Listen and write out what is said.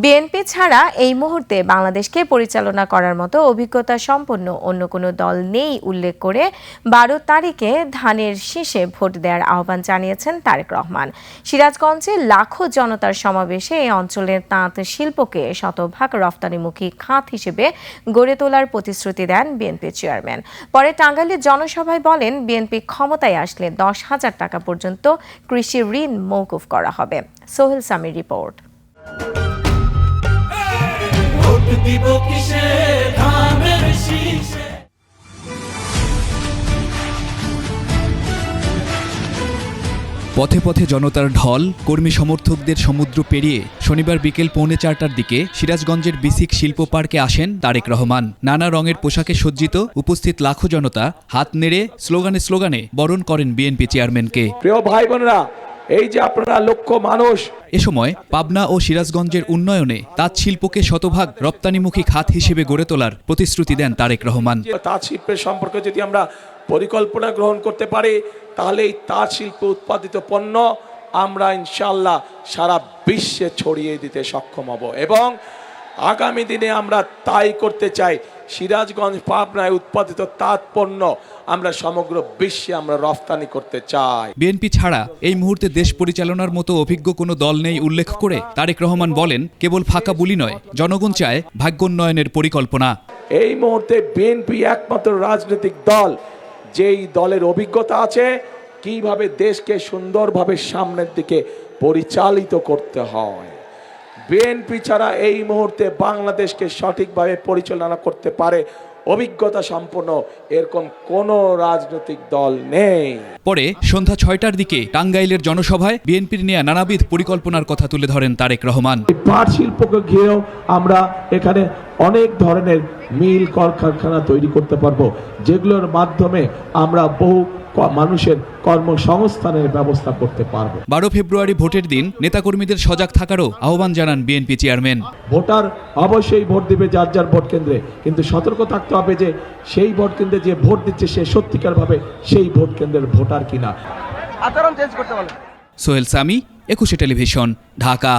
BNP ছাড়া এই মুহূর্তে বাংলাদেশকে পরিচালনা করার মতো অভিজ্ঞতা সম্পন্ন অন্য কোনো দল নেই উল্লেখ করে ১২ তারিখে ধানের শীষে ভোট দেওয়ার আহ্বান জানিয়েছেন তারেক রহমান। সিরাজগঞ্জে লাখো জনতার সমাবেশে এই অঞ্চলের তাঁত শিল্পকে শতভাগ রফতানিমুখী খাত হিসেবে গড়ে তোলার প্রতিশ্রুতি দেন বিএনপি চেয়ারম্যান। পরে টাঙ্গাইলের জনসভায় বলেন, বিএনপি ক্ষমতায় আসলে ১০,০০০ টাকা পর্যন্ত কৃষি ঋণ মওকুফ করা হবে। সোহেল সামির রিপোর্ট। পথে পথে জনতার ঢল, কর্মী সমর্থকদের সমুদ্র পেরিয়ে শনিবার বিকেল 4:45টার দিকে সিরাজগঞ্জের বিসিক শিল্প পার্কে আসেন তারেক রহমান। নানা রঙের পোশাকে সজ্জিত উপস্থিত লাখো জনতা হাত নেড়ে স্লোগানে বরণ করেন বিএনপি চেয়ারম্যানকে। প্রিয় ভাই বোনেরা, এই যে আপনারা লক্ষ মানুষ, এ সময় পাবনা ও সিরাজগঞ্জের উন্নয়নে তাঁত শিল্পকে শতভাগ রপ্তানিমুখী খাত হিসেবে গড়ে তোলার প্রতিশ্রুতি দেন তারেক রহমান। তাঁত শিল্পের সম্পর্কে যদি আমরা পরিকল্পনা গ্রহণ করতে পারি, তাহলে এই তাঁত শিল্প উৎপাদিত পণ্য আমরা ইনশাআল্লাহ সারা বিশ্বে ছড়িয়ে দিতে সক্ষম হব এবং আগামী দিনে আমরা তাই করতে চাই। সিরাজগঞ্জ পাবনায় উৎপাদিত তাঁত পণ্য আমরা সমগ্র বিশ্বে আমরা রফতানি করতে চাই। বিএনপি ছাড়া এই মুহূর্তে দেশ পরিচালনার মতো অভিজ্ঞ কোনো দল নেই উল্লেখ করে তারেক রহমান বলেন, কেবল ফাঁকা বুলি নয়, জনগণ চায় ভাগ্যোন্নয়নের পরিকল্পনা। এই মুহূর্তে বিএনপি একমাত্র রাজনৈতিক দল যেই দলের অভিজ্ঞতা আছে কিভাবে দেশকে সুন্দরভাবে সামনের দিকে পরিচালিত করতে হয়। বিএনপি ছাড়া এই মুহূর্তে বাংলাদেশকে সঠিকভাবে পরিচালনা করতে পারে অভিজ্ঞতা সম্পন্ন এরকম কোনো রাজনৈতিক দল নেই। পরে সন্ধ্যা 6টার দিকে টাঙ্গাইলের জনসভায় বিএনপির নেয়া নানাবিধ পরিকল্পনার কথা তুলে ধরেন তারেক রহমান। পাট শিল্পকে ঘিরেও আমরা এখানে অনেক ধরনের মিল কলকারখানা তৈরি করতে পারবো, যেগুলোর মাধ্যমে আমরা বহু মানুষের কর্মসংস্থানের ব্যবস্থা করতে পারবো। 12 ফেব্রুয়ারি ভোটের দিন নেতাকর্মীদের সজাগ থাকারও আহ্বান জানান বিএনপি চেয়ারম্যান। ভোটার অবশ্যই ভোট দিবে যার যার ভোট কেন্দ্রে, কিন্তু সতর্ক থাকতে হবে যে সেই ভোট কেন্দ্রে যে ভোট দিচ্ছে সে সত্যিকারভাবে সেই ভোট কেন্দ্রের ভোটার কিনা। সোহেল সামি, 21 টেলিভিশন, ঢাকা।